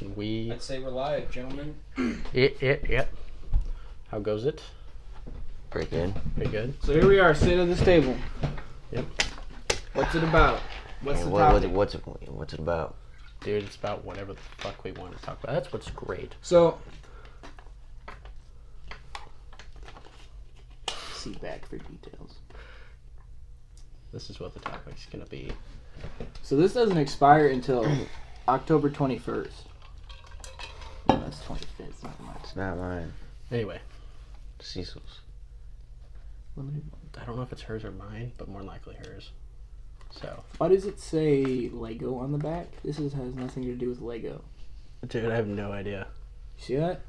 And I'd say we're live, gentlemen. Yep. How goes it? Pretty good. Pretty good. So here we are, sitting at this table. Yep. What's it about? What's the topic? What's it about? Dude, it's about whatever the fuck we want to talk about. That's what's great. So, see back for details. This is what the topic's gonna be. So this doesn't expire until October 21st. No, that's 25th. Not mine. It's not mine. Anyway, Cecil's. Limited. I don't know if it's hers or mine, but more likely hers. So. Why does it say Lego on the back? This has nothing to do with Lego. Dude, I have no idea. You see that?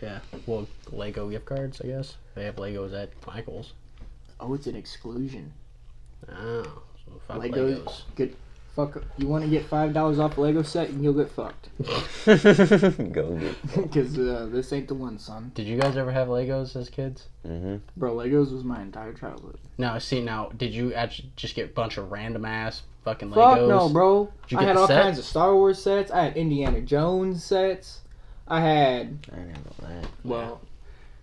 Yeah. Well, Lego gift cards, I guess. They have Legos at Michael's. Oh, it's an exclusion. Oh. So fuck Legos. Legos. Good. Fuck. You want to get $5 off a Lego set, and you'll get fucked. Go get. Because this ain't the one, son. Did you guys ever have Legos as kids? Mm-hmm. Bro, Legos was my entire childhood. Now, did you actually just get a bunch of random ass fucking Legos? Fuck no, bro. Did you I get had the all set? kinds of Star Wars sets. I had Indiana Jones sets. I had... I didn't know that. Well,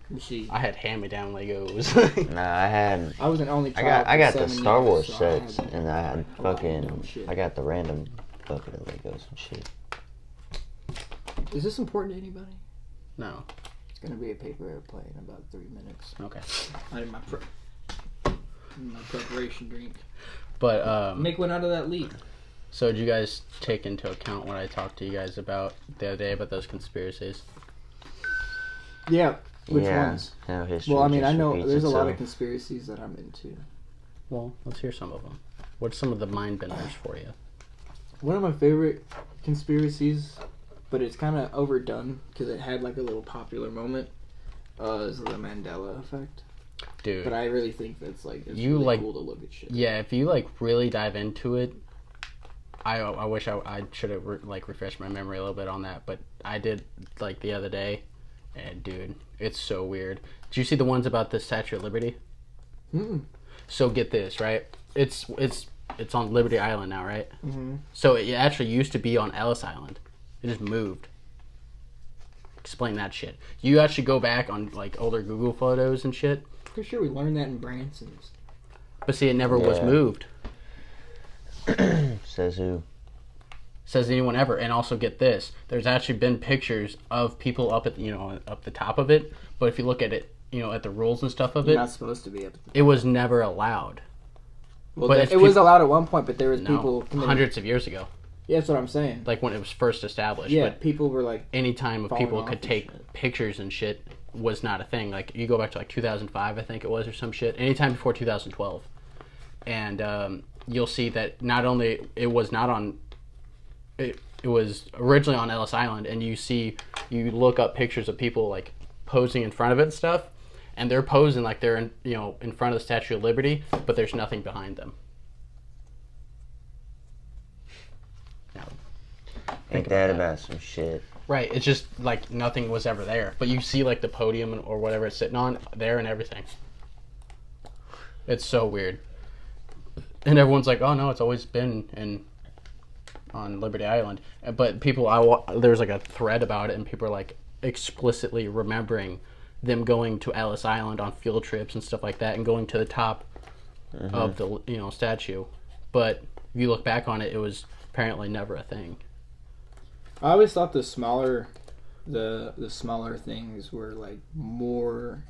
let me see. I had hand-me-down Legos. Nah, I had. I was an only child. I got for the 7 Star years, Wars so I sets, had and I had a lot of dumb fucking. shit. I got the random bucket of Legos and shit. Is this important to anybody? No. It's gonna be a paper airplane in about 3 minutes. Okay. I need my preparation drink. But Make one out of that leaf. so did you guys take into account what I talked to you guys about the other day about those conspiracies? Yeah. Which Yeah, ones? how history Well, I mean, I just know repeats there's a lot of itself. conspiracies that I'm into. Well, let's hear some of them. What's some of the mind benders for you? One of my favorite conspiracies, but it's kind of overdone because it had like a little popular moment, is the Mandela effect. Dude. But I really think that's like it's You, really like- cool to look at shit. Yeah, if you like really dive into it, I wish I should have refreshed my memory a little bit on that, but I did like the other day, and dude, it's so weird. Did you see the ones about the Statue of Liberty? Mm-mm. So get this, right? It's on Liberty Island now, right? Mm-hmm. So it actually used to be on Ellis Island. It just moved. Explain that shit. You actually go back on like older Google photos and shit, Pretty sure we learned that in Branson's. but see, it never was Yeah. moved. Says who? Says anyone ever. And also get this, there's actually been pictures of people up at up the top of it, but if you look at it, at the rules and stuff of You're it, not supposed to be up. it was never allowed. Well, but it was allowed at one point, but there was No, people committing- hundreds of years ago, Yeah, that's what I'm saying. like when it was first established. Yeah, But people were like, any time of falling people off could and take shit. pictures and shit was not a thing. Like you go back to like 2005, I think it was, or some shit. Anytime before 2012, and you'll see that not only it was not on. It was originally on Ellis Island, and you look up pictures of people like posing in front of it and stuff, and they're posing like they're in front of the Statue of Liberty, but there's nothing behind them. Now, Ain't that about some shit? right, it's just like nothing was ever there, but you see like the podium or whatever it's sitting on there and everything. It's so weird, and everyone's like, "Oh no, it's always been on Liberty Island." But there's like a thread about it, and people are like explicitly remembering them going to Ellis Island on field trips and stuff like that, and going to the top of the statue. But if you look back on it, it was apparently never a thing. I always thought the smaller things were like more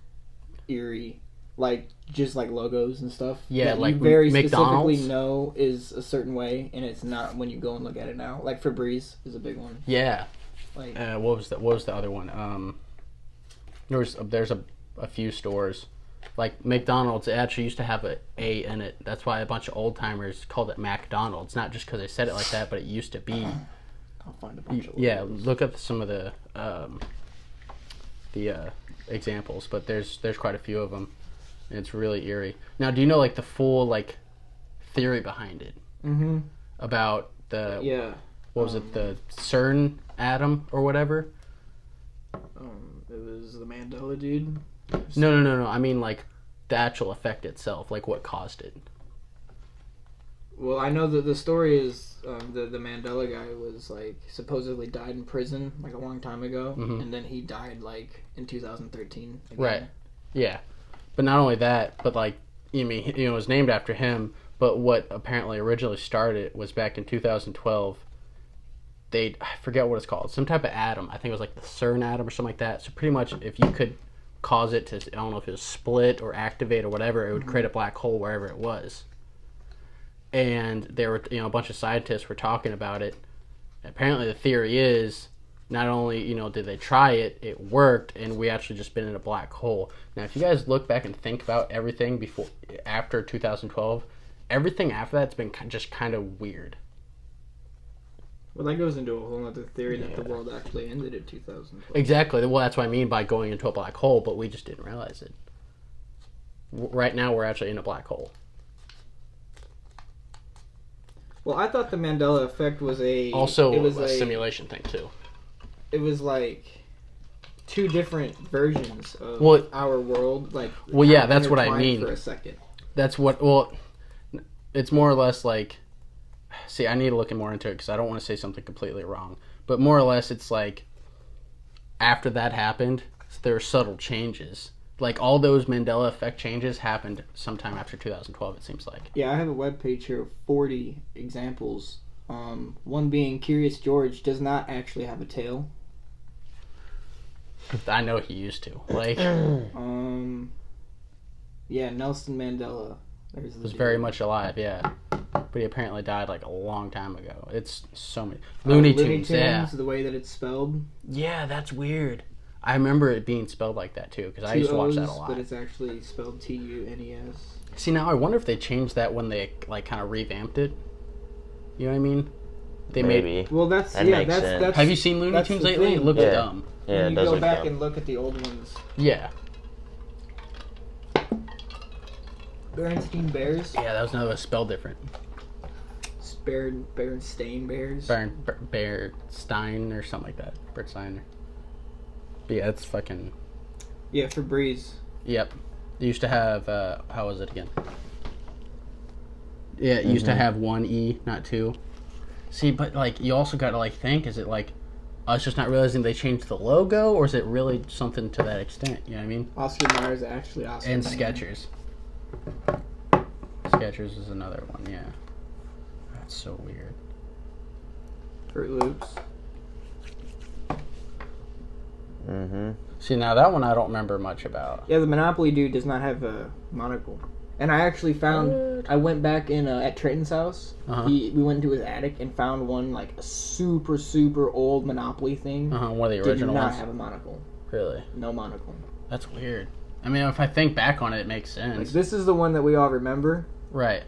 eerie, like just like logos and stuff. Yeah, that like you very McDonald's. specifically know is a certain way, and it's not when you go and look at it now. Like Febreze is a big one. Yeah. Like What was the other one? There's a few stores, like McDonald's. It actually used to have a in it. That's why a bunch of old timers called it McDonald's. Not just because they said it like that, but it used to be. I'll find a bunch of Yeah, logos. look up some of the examples, but there's quite a few of them. And it's really eerie. Now, do you know like the full like theory behind it Mm-hmm. about the Yeah. what was it, the CERN atom or whatever? It was the Mandela dude. No. I mean like the actual effect itself, like what caused it. Well, I know that the story is the Mandela guy was like supposedly died in prison like a long time ago, and then he died like in 2013. Again. Right. Yeah. But not only that, but like it was named after him. But what apparently originally started was back in 2012. I forget what it's called, some type of atom. I think it was like the CERN atom or something like that. So pretty much, if you could cause it to, I don't know if it was split or activate or whatever, it would create a black hole wherever it was. And there were, a bunch of scientists were talking about it. Apparently, the theory is not only, did they try it, it worked, and we actually just been in a black hole. Now, if you guys look back and think about everything after 2012, everything after that's been just kind of weird. Well, that goes into a whole other theory that the world actually ended in 2012. Exactly. Well, that's what I mean by going into a black hole, but we just didn't realize it. Right now, we're actually in a black hole. Well, I thought the Mandela effect was a simulation thing too. It was like two different versions of our world. Like, yeah, that's what I mean. For a second, that's what. Well, it's more or less like. See, I need to look more into it because I don't want to say something completely wrong. But more or less, it's like after that happened, there were subtle changes. Like all those Mandela effect changes happened sometime after 2012. It seems like. Yeah, I have a webpage here of 40 examples. One being Curious George does not actually have a tail. I know he used to. Like. Yeah, Nelson Mandela. Was very much alive. Yeah. But he apparently died like a long time ago. It's so many. Looney Tunes, yeah. The way that it's spelled. Yeah, that's weird. I remember it being spelled like that too, because I used to watch that a lot. But it's actually spelled Tunes. See, now I wonder if they changed that when they like kind of revamped it. You know what I mean? They Maybe. Well, that's Have you seen Looney Tunes lately? It looks dumb. Yeah, you go back and look at the old ones. Yeah. Bernstein Bears. Yeah, that was another spelled different. Berenstain Bears. Bearstein or something like that. Bertstein. But yeah, it's fucking. Yeah, Febreze. Yep. It used to have. How was it again? Yeah, it used to have one E, not two. See, but like you also got to like think: is it like us just not realizing they changed the logo, or is it really something to that extent? You know what I mean? Oscar Mayer is actually Oscar. And Mayer. Skechers. Skechers is another one. Yeah. That's so weird. Fruit Loops. See, now that one I don't remember much about. Yeah, the Monopoly dude does not have a monocle. And I actually found, I went back in at Trenton's house. We went into his attic and found one, like a super, super old Monopoly thing. One of the original ones. Did not have a monocle. Really? No monocle. That's weird. I mean, if I think back on it, it makes sense. Like, this is the one that we all remember. Right.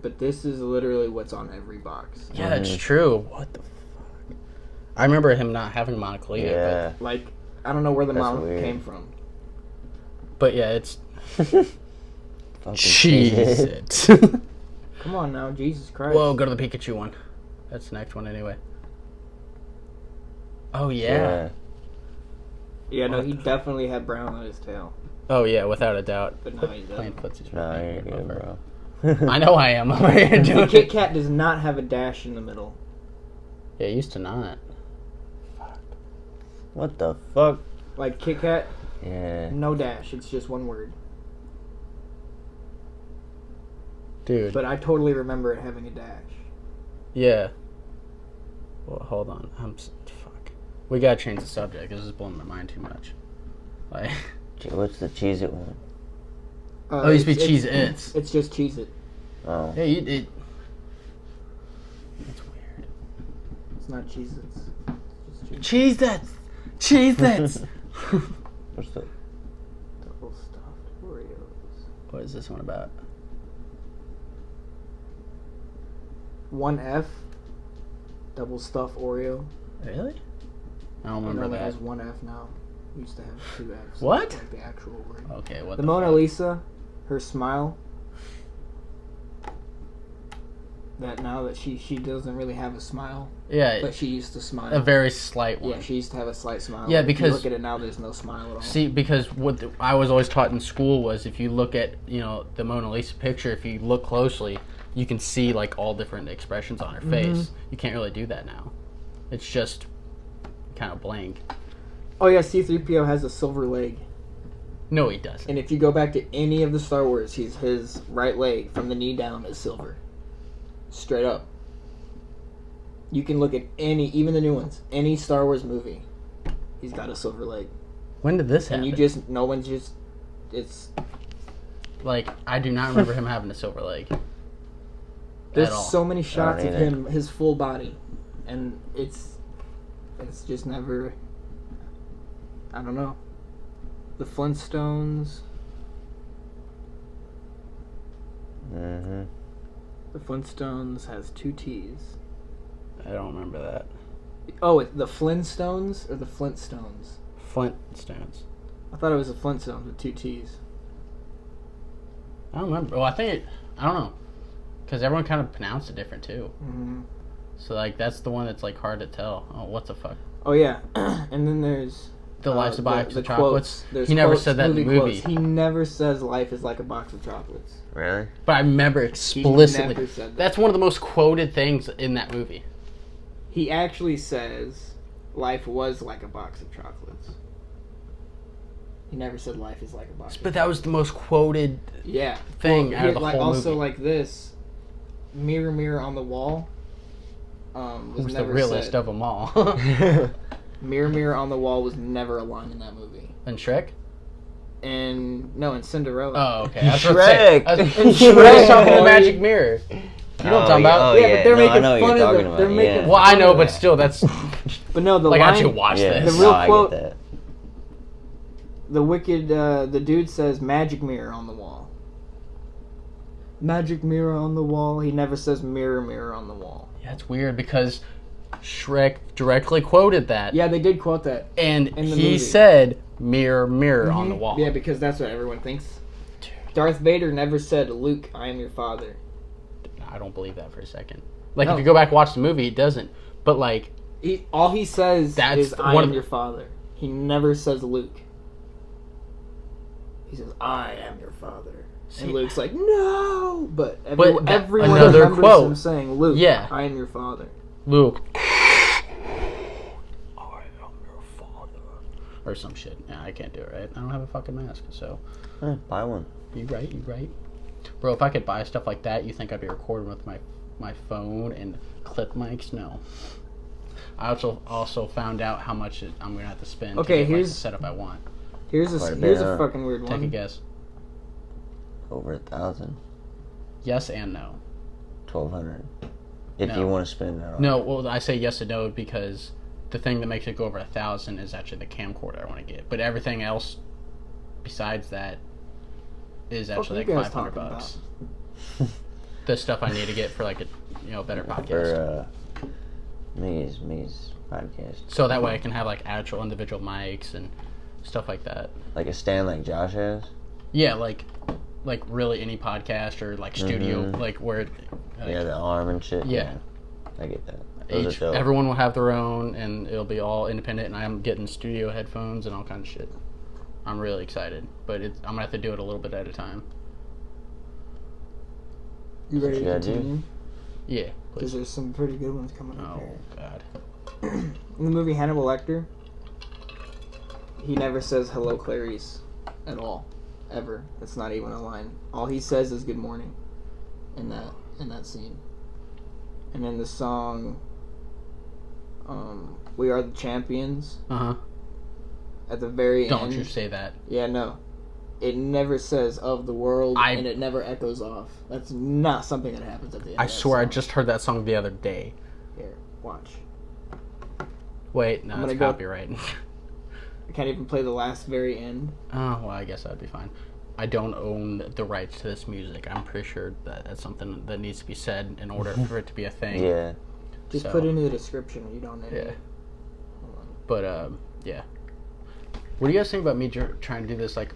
But this is literally what's on every box. Yeah, it's true. What the fuck? I remember him not having a monocle either. Yeah. But, like, I don't know where the monocle came from. But yeah, it's... Cheese it. Come on now, Jesus Christ. Whoa, go to the Pikachu one. That's the next one anyway. Oh, yeah. Yeah, no, he definitely had brown on his tail. Oh, yeah, without a doubt. But now he doesn't. No, you're good, bro. I know I am over here doing the Kit Kat does not have a dash in the middle. Yeah, it used to not. What the fuck? Like Kit Kat, Yeah. no dash. It's just one word. Dude. But I totally remember it having a dash. Yeah. Well, hold on. Fuck. We gotta change the subject. This is blowing my mind too much. Like. What's the Cheez-It one? It used to be Cheez-Its. It's just Cheez-It. Oh. Yeah, it's weird. It's not Cheez-Its. Cheez-Its! Cheez-Its! What's the... Double stuffed Oreos. What is this one about? 1F. Double stuffed Oreo. Really? I don't It remember only that. has 1F now. It used to have 2Fs. What? Like the actual word. Okay, what The the Mona fuck? Lisa, her smile. That now that she doesn't really have a smile. Yeah, But she used to smile. a very slight one. Yeah, she used to have a slight smile. Yeah, If because- you look at it now, there's no smile at all. See, because what I was always taught in school was if you look at, the Mona Lisa picture, if you look closely, you can see like all different expressions on her face. You can't really do that now. It's just kind of blank. Oh yeah, C-3PO has a silver leg. No, he doesn't. And if you go back to any of the Star Wars, his right leg from the knee down is silver. Straight up. You can look at even the new ones, any Star Wars movie, he's got a silver leg. When did this happen? And no one's just, it's... Like, I do not remember him having a silver leg. There's at all. so many shots of either. him, his full body, and it's just never, I don't know. The Flintstones. Mm-hmm. The Flintstones has 2 T's. I don't remember that. Oh, the Flintstones or the Flintstones? Flintstones. I thought it was the Flintstones with 2 T's. I don't remember. Well, I don't know. Because everyone kind of pronounced it different, too. Mm-hmm. So, like, that's the one that's, like, hard to tell. Oh, what the fuck? Oh, yeah. And then there's... The Life's a Box the of Chocolates. quotes. He never Quotes, said that in the movie. quotes. He never says life is like a box of chocolates. Really? But I remember explicitly. never said that. That's one of the most quoted things in that movie. He actually says life was like a box of chocolates. He never said life is like a box. But that was the most quoted thing out of the like, whole also movie. like this, mirror, mirror on the wall. Was Who's the never realest said. of them all? Mirror, mirror on the wall was never a line in that movie. And Shrek? And no, in Cinderella. Oh, okay. That's what Shrek. I'm saying. Shrek's talking the magic mirror. You know what I'm talking about? yeah, but they're no, I making know what fun you're of talking them. about, They're making yeah. Well, I fun know, of but that. still, that's... But no, the like, line. I should watch Yeah, this. The real no, quote- I get that. The wicked, the dude says magic mirror on the wall. Magic mirror on the wall. He never says mirror, mirror on the wall. Yeah, it's weird because Shrek directly quoted that. Yeah, they did quote that. And in the he movie. said, mirror, mirror on the wall. Yeah, because that's what everyone thinks. Dude, Darth Vader never said, Luke, I am your father. I don't believe that for a second. Like, No. if you go back and watch the movie, he doesn't. But, like... All he says That's is, I one am of- your father. He never says Luke. He says, I am your father. See, And Luke's like, no! But, But everyone another remembers quote. him saying, Luke, Yeah. I am your father. Luke. I am your father. Or some shit. Yeah, I can't do it, right? I don't have a fucking mask, so... Buy one. You right. Bro, if I could buy stuff like that, you think I'd be recording with my phone and clip mics? No. I also found out how much I'm going to have to spend Okay, to get here's- the setup I want. Here's Quite a a bit, huh? fucking weird one. Take a guess. Over 1,000. Yes and no. 1,200. If No. you want to spend that on. No, well, I say yes and no because the thing that makes it go over 1,000 is actually the camcorder I want to get. But everything else besides that is actually you like guys $500 talking bucks. The stuff I need to get for like a better podcast. For me's podcast. So that way I can have like actual individual mics and stuff like that. Like a stand like Josh has. Yeah, like really any podcast or like studio, like where like, Yeah, the arm and shit. Yeah. I get that. Those are dope. everyone will have their own and it'll be all independent and I'm getting studio headphones and all kinds of shit. I'm really excited, but I'm gonna have to do it a little bit at a time. You ready to Yeah, dude. continue? Yeah, Because please. there's some pretty good ones coming up Oh here. god. In the movie Hannibal Lecter, he never says hello Clarice at all. Ever. That's not even a line. All he says is good morning in that scene. And then the song We Are the Champions, Uh-huh. at the very end. Don't you say that. Yeah, no. It never says of the world and it never echoes off. That's not something that happens at the end I of that swear I song. just heard that song the other day. Here, watch. Wait, no, I'm it's gonna go- copyright. I can't even play the last very end. Oh, well, I guess that'd be fine. I don't own the rights to this music. I'm pretty sure that that's something that needs to be said in order for it to be a thing. Yeah. Just So- put it in the description. You don't need Yeah. it. Hold on. But, yeah. What do you guys think about me trying to do this, like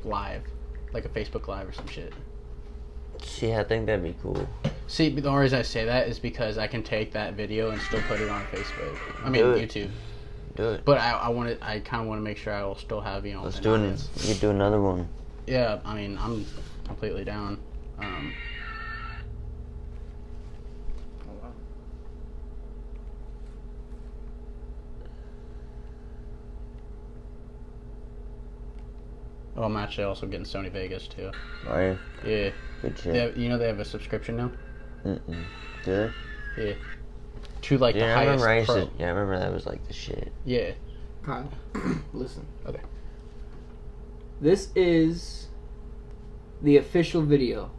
live? Like a Facebook Live or some shit? See, I think that'd be cool. See, the only reason I say that is because I can take that video and still put it on Facebook. I mean, Do it. YouTube. Do it. But I kind of want to make sure I will still have, Let's an do it. audience. You could do another one. Yeah, I mean, I'm completely down. Oh, I'm actually also getting Sony Vegas too. Are you? Yeah. Good shit. They have a subscription now. Mm-mm. Do they? Yeah. To like they? the Yeah, highest pro. I remember that was like the shit. Yeah. Kyle, listen. Okay. This is the official video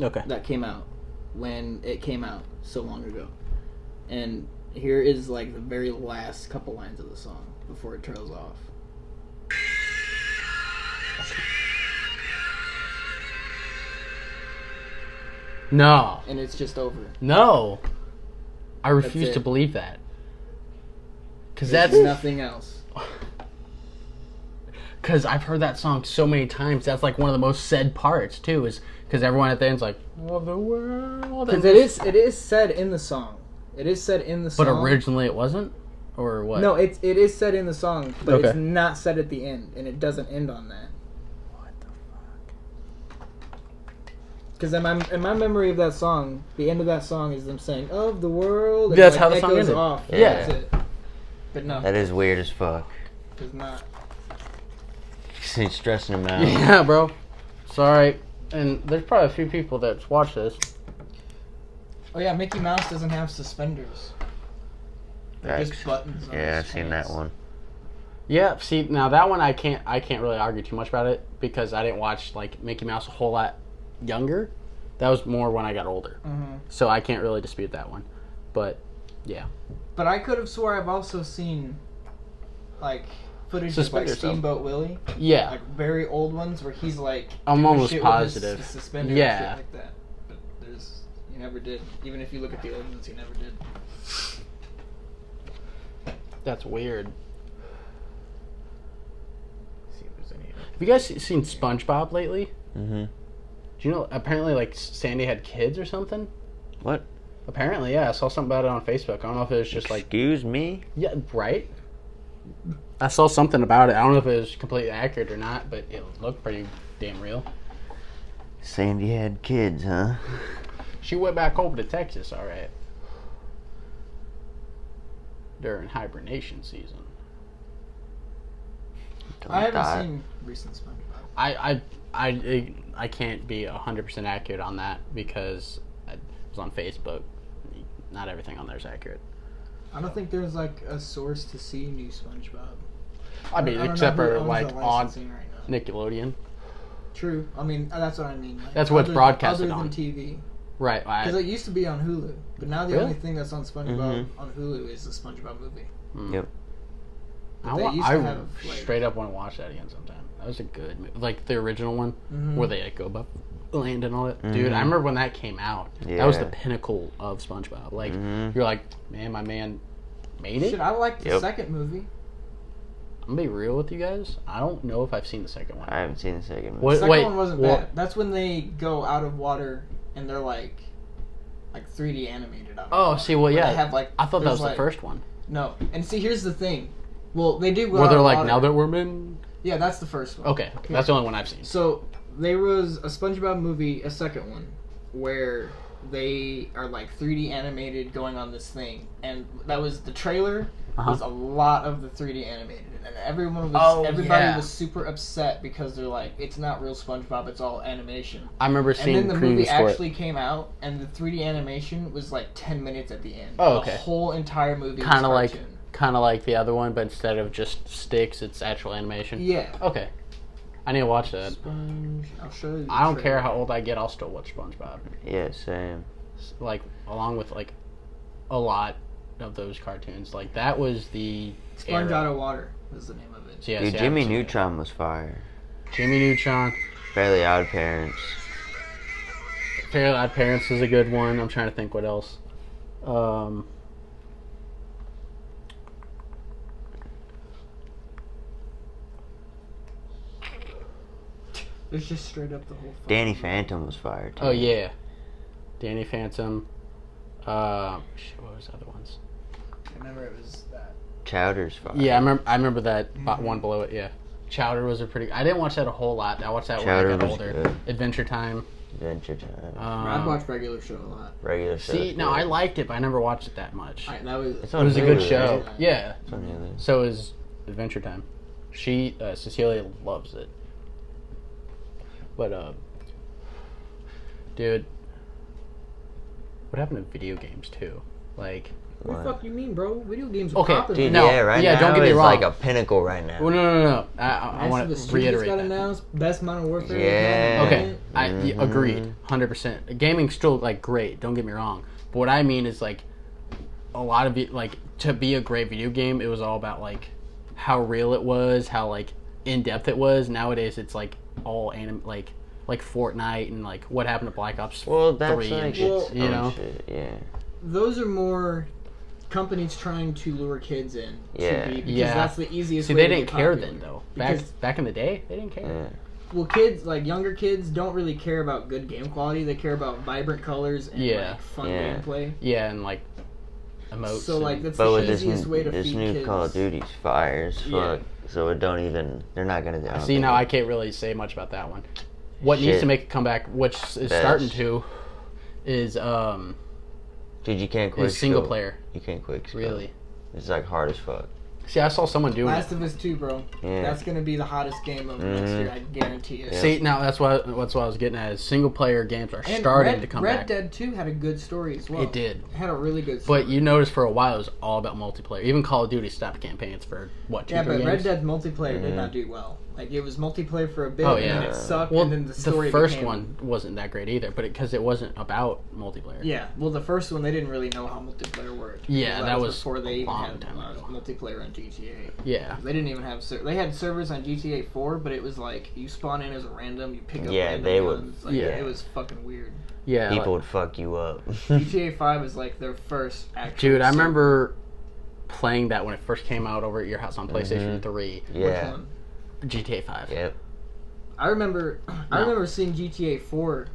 Okay. that came out when it came out so long ago. And here is like the very last couple lines of the song before it trails off. No. And it's just over. No. I refuse it. to believe that. Because There's that's nothing else. Because I've heard that song so many times. That's like one of the most said parts too. Is because everyone at the end's like, "Of the world." Because it is said in the song. It is said in the song. But originally it wasn't, or what? No, it is said in the song, but Okay. it's not said at the end, and it doesn't end on that. What the fuck? Because in my memory of that song, the end of that song is them saying "of the world." And That's it, how the song echoes ended. off. Yeah. That's it. But no, That is weird as fuck. it's not. He's stressing him out. Yeah, bro. Sorry. And there's probably a few people that watch this. Oh yeah, Mickey Mouse doesn't have suspenders. They're just Facts. buttons. On Yeah, his I've seen that pants. one. Yeah. See, now that one I can't really argue too much about it because I didn't watch like Mickey Mouse a whole lot younger. That was more when I got older. Mhm. So I can't really dispute that one. But yeah. But I could have swore I've also seen, like, footage of like Suspenders, though. Steamboat Willie, Yeah. like very old ones where he's like. I'm doing almost shit with positive. his suspenders Yeah. and shit like that. But he never did. Even if you look at the old ones, he never did. That's weird. See if there's any. Have you guys seen SpongeBob lately? Mm-hmm. Do you know apparently like Sandy had kids or something? What? Apparently, yeah. I saw something about it on Facebook. I don't know if it was just like Excuse me? yeah, right. I saw something about it. I don't know if it was completely accurate or not, but it looked pretty damn real. Sandy had kids, huh? She went back home to Texas, all right, during hibernation season. I haven't Die. seen recent SpongeBob. I can't be 100% accurate on that because it was on Facebook. Not everything on there is accurate. I don't think there's like a source to see new SpongeBob. I mean, don't except know who for owns like the on licensing right now. Nickelodeon. True. I mean, that's what I mean. Like, That's what's broadcasted other on. than TV. Right. Because it used to be on Hulu, but now the Really? only thing that's on SpongeBob on Hulu is the SpongeBob movie. Yep. But they used to have, like- straight up want to watch that again sometime. That was a good movie. Like the original one Mhm. where they like, go above land and all that. Dude, I remember when that came out. Yeah. That was the pinnacle of SpongeBob. Like you're like, man, my man made it. Shit, I liked the Yep. second movie. I'm gonna be real with you guys. I don't know if I've seen the second one. I haven't seen the second one. What- The second wait, one wasn't what- bad. That's when they go out of water and they're like 3D animated out of Oh, water. see, well, Where yeah. they have, like, I thought that there's, was the like- first one. No, and see, here's the thing. Well, they do go Where out they're of like, water. now that we're men. Yeah, that's the first one. Okay, that's the only one I've seen. So there was a SpongeBob movie, a second one, where they are like 3D animated going on this thing, and that was the trailer. Was a lot of the 3D animated, and everybody was super upset because they're like, it's not real SpongeBob, it's all animation. I remember And seeing then the movie previews for it. actually came out, and the 3D animation was like 10 minutes at the end. Oh, okay. The whole entire movie was Kind of cartoon. like the other one, but instead of just sticks, it's actual animation. Yeah. Okay. I need to watch that. Sponge. I'll show you. the I don't care trailer. how old I get, I'll still watch SpongeBob. Yeah, same. Like, along with, like, a lot of those cartoons. Like, that was the Sponge era. Out of Water was the name of it. So, yeah, Dude, see, I Jimmy haven't seen Neutron was fire. it. Jimmy Neutron. Fairly Odd Parents. Fairly Odd Parents is a good one. I'm trying to think what else. It's just straight up the whole. Danny Phantom was fire too. Oh, yeah. Danny Phantom. Shit, what was the other ones? I remember it was that. Chowder's fire. Yeah, I remember that one below it, yeah. Chowder was a pretty... I didn't watch that a whole lot. I watched that Chowder when I got was older. good. Adventure Time. Adventure Time. I'd watch Regular Show a lot. Regular show. See, no, I liked it, but I never watched it that much. That was. It's It on was a good Hulu, show. right? Yeah. It's on Hulu. So is Adventure Time. Cecilia loves it. But dude, what happened to video games too? Like, What the fuck you mean, bro? Video games are Okay, popular. Dude, No, yeah, right yeah, now don't get me it's wrong. like a pinnacle right now. well, no. I want the to Street reiterate got that. announced. Best Modern Warfare. Yeah. Okay, I Mhm. agreed, 100%. Gaming's still like great. Don't get me wrong. But what I mean is like a lot of it, like to be a great video game, it was all about like how real it was, how like in depth it was. Nowadays, it's like all like Fortnite and like what happened to Black Ops Well, that's 3 and like shit, its you own know. shit, yeah. Those are more companies trying to lure kids in. Yeah. To be, because Yeah. that's the easiest See, way they to didn't get care popular. then though. Because- Back in the day, they didn't care. Yeah. Well, kids, like younger kids, don't really care about good game quality. They care about vibrant colors and Yeah. like fun Yeah. gameplay. Yeah, and like emotes. So like and- that's But the with easiest way to this feed new kids. Call of Duty's fire as Yeah. fuck. So it don't even. They're not gonna. I don't See, think now it- I can't really say much about that one. What needs Shit. to make a comeback, which is Best. starting to, is Dude, you can't quick. is single scope. player. You can't quick. scope. Really. It's like hard as fuck. See, I saw someone doing Last it. of Us 2, bro. Yeah. That's gonna be the hottest game of next year. I guarantee it. Yeah. See, now that's what I was getting at. Is single player games are And starting Red, to come Red back. Dead 2 had a good story as well. It did. It had a really good story. But you notice for a while it was all about multiplayer. Even Call of Duty stopped campaigns for what, 2, yeah, 3 but games? Red Dead multiplayer did not do well. Like it was multiplayer for a bit, Oh, and then yeah. it sucked, Well, and then the story first became... one wasn't that great either, but because it wasn't about multiplayer. Yeah, well, the first one they didn't really know how multiplayer worked. Yeah, Because that was before they a even long had time ago. multiplayer on GTA. Yeah. They didn't even have they had servers on GTA 4, but it was like you spawn in as a random, you pick up Yeah, random they would- guns. Like, yeah. it was fucking weird. Yeah. People like- would fuck you up. GTA 5 is like their first actual. dude, I server. remember playing that when it first came out over at your house on PlayStation 3. Which Yeah. one? GTA 5. Yep. I remember No. seeing GTA 4.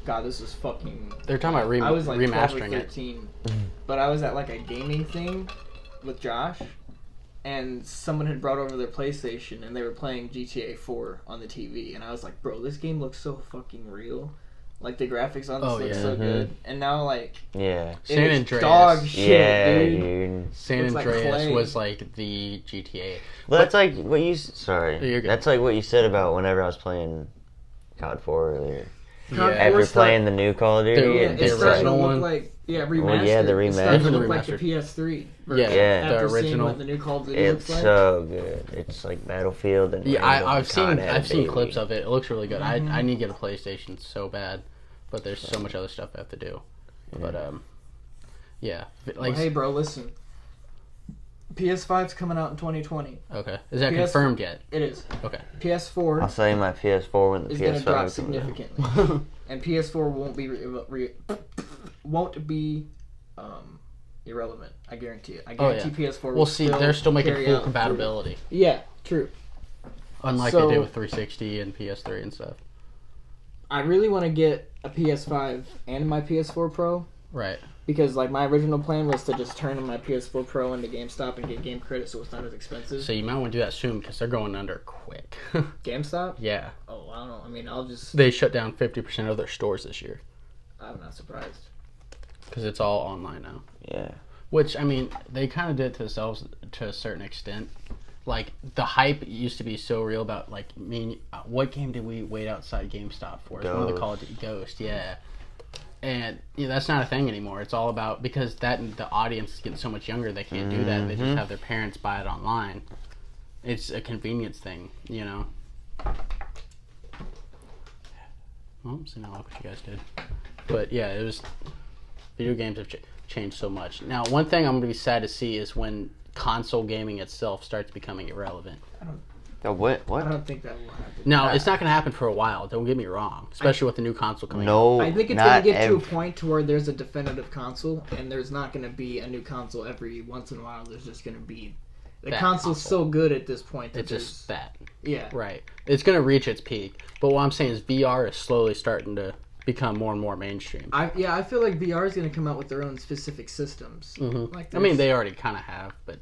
God, this is fucking. They're talking about I was like 12 or remastering it. 13, but I was at like a gaming thing with Josh, and someone had brought over their PlayStation, and they were playing GTA 4 on the TV, and I was like, bro, this game looks so fucking real. Like the graphics on this Oh, look yeah. so good, and now like Yeah. San it's Andreas. dog shit, Yeah, dude. dude. San Looks like Andreas clay. was like the GTA. Well, that's like what you. Sorry. You're good. That's like what you said about whenever I was playing COD 4 earlier. COD Yeah. 4 After start- playing the new Call of Duty, Dude, Yeah, and it's the just starting to original look one. like remastered. Well, yeah, the It's starting to remastered. look like the Remastered. PS3. Yeah, Yeah. the After seeing original. what the new Call of Duty it's looks like. so good. It's like Battlefield and Yeah, random I've seen COD, I've seen baby. clips of it. It looks really good. Mhm. I need to get a PlayStation so bad, but there's so much other stuff I have to do. But yeah, like Well, hey, bro, listen. PS5's coming out in 2020. okay, is that PS confirmed yet? It is. Okay, PS4 I'll sell you my PS4 when the is going to PS5 drop comes out. significantly, and PS4 won't be irrelevant. I guarantee it. I Oh, guarantee PS4. We'll will see. They're still making carry full out compatibility, through- Yeah, true. unlike So- they did with 360 and PS3 and stuff. I really want to get a PS5 and my PS4 Pro. Right. Because like my original plan was to just turn my PS4 Pro into GameStop and get game credit, so it's not as expensive. So you might want to do that soon because they're going under quick. GameStop? Yeah, Oh, I don't know. I mean, I'll just. they shut down 50% of their stores this year I'm not surprised. because it's all online now. Yeah. Which, I mean, they kind of did it to themselves to a certain extent. Like, the hype used to be so real about, like, what game did we wait outside GameStop for? It's one of the Ghost. Call of Duty Ghost, yeah. And that's not a thing anymore. It's all about, because the audience is getting so much younger, they can't do that. They just have their parents buy it online. It's a convenience thing, you know? Well, so now look what you guys did. But, yeah, it was... Video games have changed so much. Now, one thing I'm going to be sad to see is when console gaming itself starts becoming irrelevant. Oh, what? I What? don't think that will happen. No, it's not going to happen for a while. Don't get me wrong. Especially with the new console coming out. No. I think it's not going to get to a ev- point to where there's a definitive console, and there's not going to be a new console every once in a while. There's just going to be... The That console's console. so good at this point that It's just that. Yeah. Right. It's going to reach its peak. But what I'm saying is VR is slowly starting to become more and more mainstream. I feel like VR is going to come out with their own specific systems. Mhm. Like I mean, there's- they already kind of have, but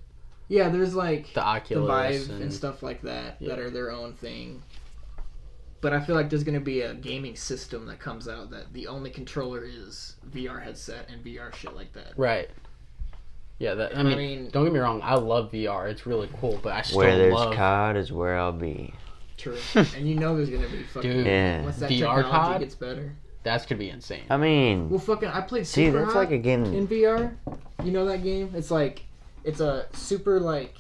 Yeah, there's like the Oculus Vive and, and stuff like that Yeah. that are their own thing. But I feel like there's going to be a gaming system that comes out that the only controller is VR headset and VR shit like that. Right. Yeah, I mean, don't get me wrong. I love VR. It's really cool, but I still Where there's love. COD is where I'll be. True. And you know there's gonna be fucking. Dude, Yeah. Once that VR technology COD? gets better. That's gonna be insane. I mean, Well, fucking, I played see, Super that's Hot like a game. in VR. You know that game? It's like, it's a super like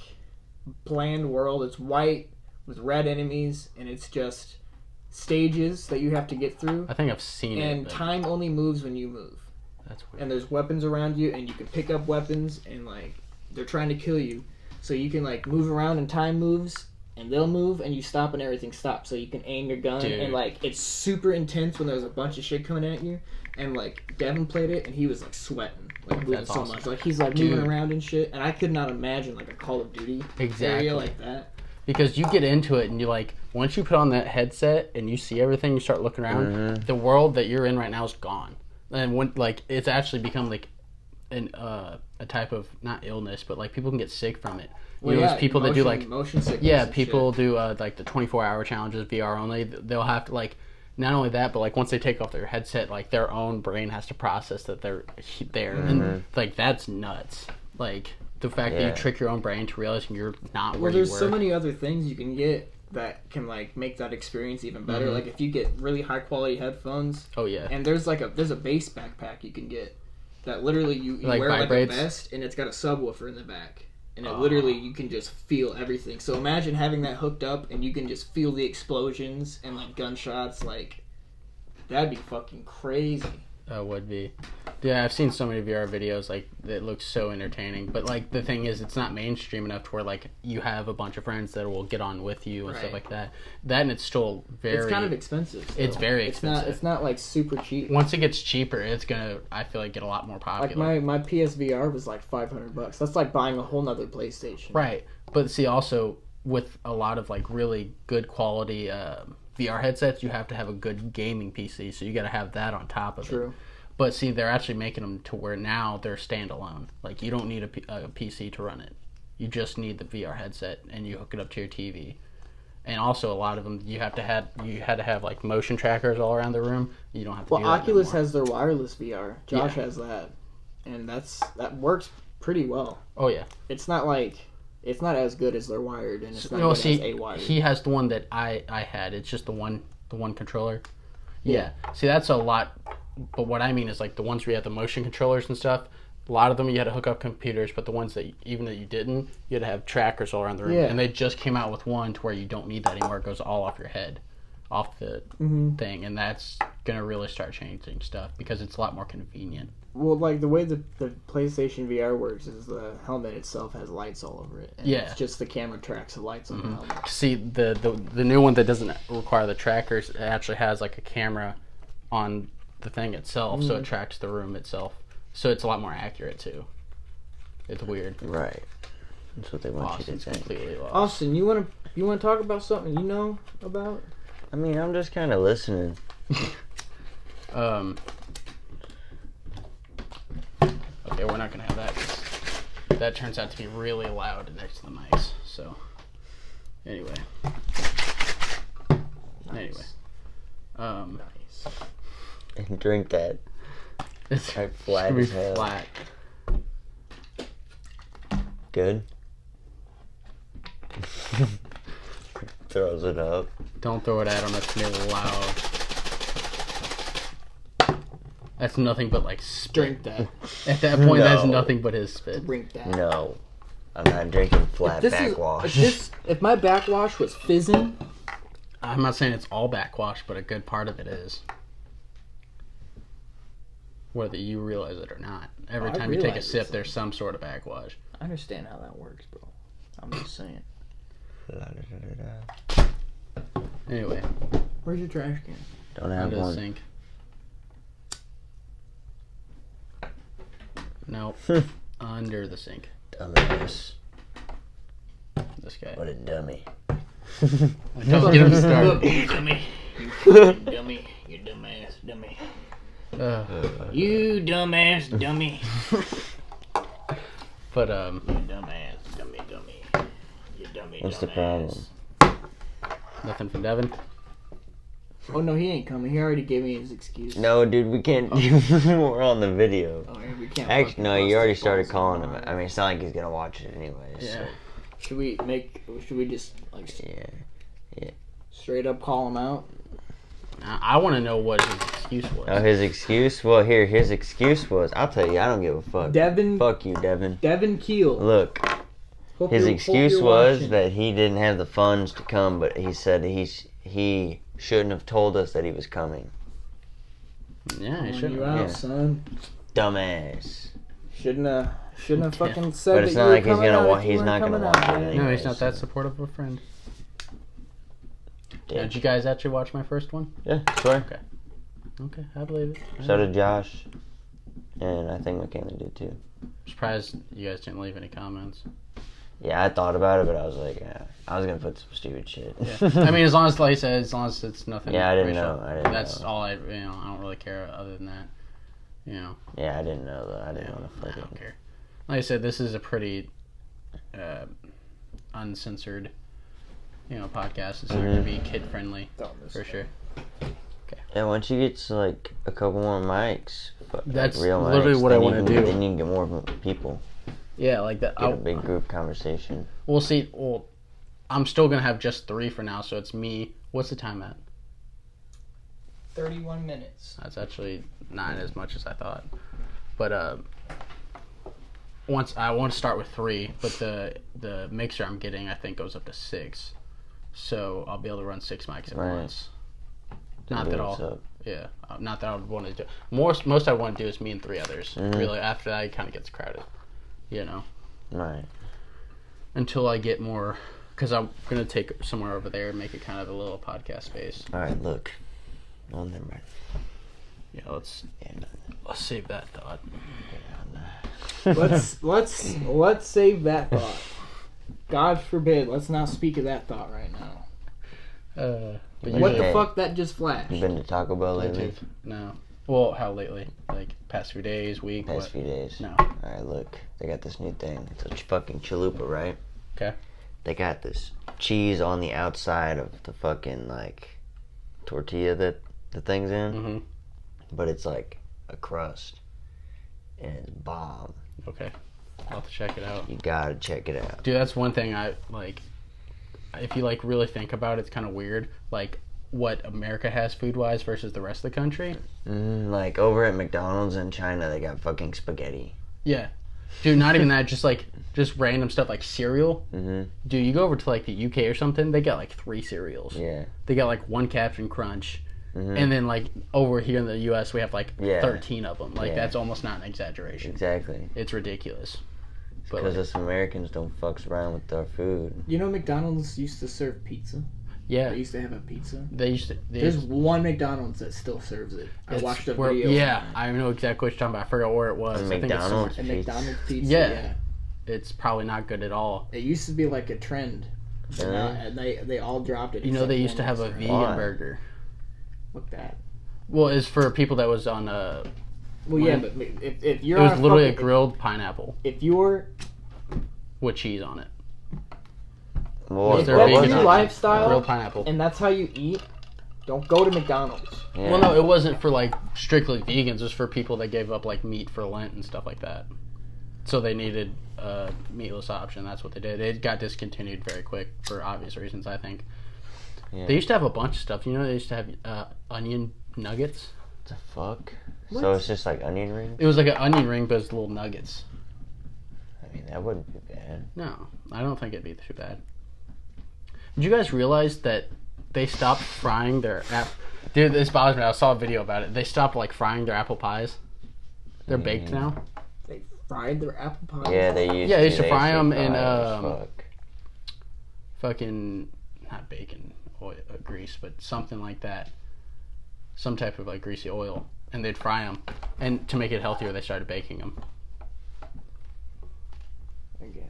bland world. It's white with red enemies, and it's just stages that you have to get through. I think I've seen it. And but time only moves when you move. That's weird. And there's weapons around you, and you can pick up weapons, and like they're trying to kill you, so you can like move around, and time moves, and they'll move, and you stop, and everything stops, so you can aim your gun, Dude. and like it's super intense when there's a bunch of shit coming at you. And like Devin played it, and he was like sweating, like moving That's so awesome. much, like he's like Dude. moving around and shit. And I could not imagine like a Call of Duty Exactly. area like that. Because you get into it and you like, once you put on that headset and you see everything, you start looking around, the world that you're in right now is gone. And when like it's actually become like a type of, not illness, but like people can get sick from it. You know, there's people that do like motion sickness. yeah, and people shit. do like the 24-hour challenges VR only. They'll have to like, not only that, but like once they take off their headset, like their own brain has to process that they're there, and like that's nuts. Like the fact that you trick your own brain to realizing you're not where Well, you there's were. so many other things you can get that can like make that experience even better. Like if you get really high quality headphones, Oh yeah, and there's a bass backpack you can get that literally you Like wear vibrates? like a vest, and it's got a subwoofer in the back. And it literally, you can just feel everything. So imagine having that hooked up, and you can just feel the explosions and like gunshots. Like, that'd be fucking crazy. that would be. Yeah, I've seen so many VR videos like that look so entertaining. But like the thing is, it's not mainstream enough to where like you have a bunch of friends that will get on with you and stuff Right. like that. That and it's still very. It's kind of expensive. It's still. very It's expensive. It's not like super cheap. Once it gets cheaper, it's gonna, I feel like, get a lot more popular. Like my PSVR was like $500. That's like buying a whole nother PlayStation. Right, but see, also with a lot of like really good quality VR headsets, you have to have a good gaming PC, so you got to have that on top of it. True. But see, they're actually making them to where now they're standalone. Like you don't need a PC to run it. You just need the VR headset, and you hook it up to your TV. And also, a lot of them you had to have like motion trackers all around the room. You don't have to. Well, do that Oculus anymore. has their wireless VR. Josh Yeah. has that, and that works pretty well. Oh yeah. It's not as good as their wired, and it's not No, good see, as a wired. he has the one that I had. It's just the one controller. Yeah. See, that's a lot. But what I mean is like the ones where you have the motion controllers and stuff. A lot of them you had to hook up computers, but the ones that even that you didn't, you had to have trackers all around the room. Yeah. And they just came out with one to where you don't need that anymore. It goes all off your head, off the thing, and that's gonna really start changing stuff because it's a lot more convenient. Well, like the way the PlayStation VR works is the helmet itself has lights all over it. And Yeah. It's just the camera tracks the lights on the helmet. See, the new one that doesn't require the trackers actually has like a camera on the thing itself, so it tracks the room itself. So it's a lot more accurate too. It's weird. Right. That's what they want you Austin's to think. completely lost. Austin, you wanna talk about something you know about? I mean, I'm just kind of listening. Okay, we're not gonna have that. 'Cause that turns out to be really loud next to the mics. So, anyway. Nice. And drink that. It's Like flat gonna be as hell. flat. Good. Throws it up. Don't throw it at him. That's gonna be loud. That's nothing but like spit. Drink that. At that point, that's No. nothing but his spit. Drink that. No. I'm not drinking flat backwash. If my backwash was fizzing, I'm not saying it's all backwash, but a good part of it is. Whether you realize it or not. Every I time you take a realize sip, it's- there's some sort of backwash. I understand how that works, bro. I'm just saying. Anyway, Where's your trash can? Don't have under the one. sink. Nope. Under the sink. Dumbass. This guy. What a dummy. Don't get him started. You dummy. You dummy. You dumbass dummy. You dumbass dummy. But You dumbass dummy dummy. You dummy What's the dumbass. problem? nothing from Devin. Oh no, he ain't coming. He already gave me his excuse. No, dude, we can't. We're on the video. Oh, yeah, we can't. Actually, fucking no, bust you already his started balls calling him. anymore. I mean, it's not like he's gonna watch it anyways. Yeah. So, Should we just like? yeah. Straight up call him out. I want to know what his excuse was. Oh, his excuse? Well, his excuse was, I'll tell you, I don't give a fuck. Devin. Fuck you, Devin. Devin Keel. Look, Hope his you're excuse was watching. that he didn't have the funds to come, but he said he shouldn't have told us that he was coming. Yeah, he Calling should you have. out, Yeah. son. Dumbass. Shouldn't have fucking said But that it's you not were like he's coming gonna out wa- if you he's weren't not gonna coming watch out, it man. anyway. No, he's not that so- supportive of a friend. Yeah. Did you guys actually watch my first one? Yeah, sure. Okay, I believe it. So did Josh, and I think McKinley did too. I'm surprised you guys didn't leave any comments. Yeah, I thought about it, but I was like, I was gonna put some stupid shit. Yeah. I mean, as long as, like I said, as long as it's nothing. Yeah, I didn't racial, know. I didn't That's know. all I don't really care other than that. You know. Yeah, I didn't know though. I didn't want to I fucking. don't care. Like I said, this is a pretty uncensored, podcast. It's not going to be kid friendly for sure. Yeah, once you get to like a couple more mics, That's real mics, literally what I then wanna you can- do. Then you can get more people. Yeah, like that. Get a big group conversation. We'll see. Well, I'm still gonna have just 3 for now, so it's me. What's the time at? 31 minutes. That's actually not as much as I thought. But once I want to start with 3, but the mixer I'm getting I think goes up to 6, so I'll be able to run 6 mics at Right. once. Not Dude, that what's all. up? Yeah, not that I would want to do. Most I want to do is me and 3 others. Mhm. Really, after that it kind of gets crowded. Right. Until I get more, because I'm gonna take it somewhere over there and make it kind of a little podcast space. All right. Look. Oh, never mind. Yeah, let's Yeah, no, save that thought. Let's save that thought. God forbid, let's not speak of that thought right now. But What What usually- the fuck that just flashed? You been to Taco Bell lately? No. Well, how lately? Like past few days, week? Past What? few days. No. All right. Look, they got this new thing. It's a fucking chalupa, right? Okay. They got this cheese on the outside of the fucking like tortilla that the thing's in, Mm-hmm. but it's like a crust, and it's bomb. Okay. I'll have to check it out. You gotta check it out. Dude, that's one thing I like. If you like really think about it, it's kind of weird. Like what America has food wise versus the rest of the country. Like over at McDonald's in China, they got fucking spaghetti. Yeah. Dude, not even that. Just random stuff like cereal. Mm-hmm. Dude, you go over to like the UK or something, they got like 3 cereals. Yeah. They got like 1 Captain Crunch. Mm-hmm. And then like over here in the US, we have like Yeah. 13 of them. Like Yeah. that's almost not an exaggeration. Exactly. It's ridiculous. But Because like, us Americans don't fucks around with our food. You know McDonald's used to serve pizza? yeah, They used to have a pizza. they used to. There's one McDonald's that still serves it. I it's watched a where- video. Yeah, I know exactly what you're talking about. I forgot where it was. A I think it's McDonald's? somewhere- A McDonald's pizza. Yeah. Yeah. It's probably not good at all. It used to be like a trend. Really? And they all dropped it. You know, except they used to one have a restaurant. vegan Why? burger. Look that. Well, it's for people that was on Well, yeah, When- but if you're It was on literally a fucking- grilled pineapple If you're with cheese on it. Well, If their they're vegan vegan option. lifestyle, grilled pineapple. and that's how you eat, don't go to McDonald's. Yeah. Well, no, it wasn't for like strictly vegans. It was for people that gave up like meat for Lent and stuff like that. So they needed a meatless option. That's what they did. It got discontinued very quick for obvious reasons, I think. Yeah. They used to have a bunch of stuff. You know, they used to have onion nuggets. What the fuck? What? So it's just like onion rings? It was like an onion ring, but it's little nuggets. I mean, that wouldn't be bad. No, I don't think it'd be too bad. Did you guys realize that they stopped frying their Dude, this bothers me. I saw a video about it. They stopped like frying their apple pies. They're baked now. They fried their apple pies. Yeah, they used Yeah, to. they used to fry used 'em fry in, 'em as fuck. Fucking not bacon, oil, grease, but something like that. Some type of like greasy oil, and they'd fry them. And to make it healthier, they started baking them.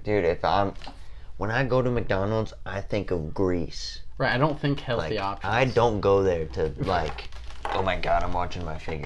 Dude, when I go to McDonald's, I think of grease. Right, I don't think healthy Like, options. I don't go there to like, oh my god, I'm watching my figure.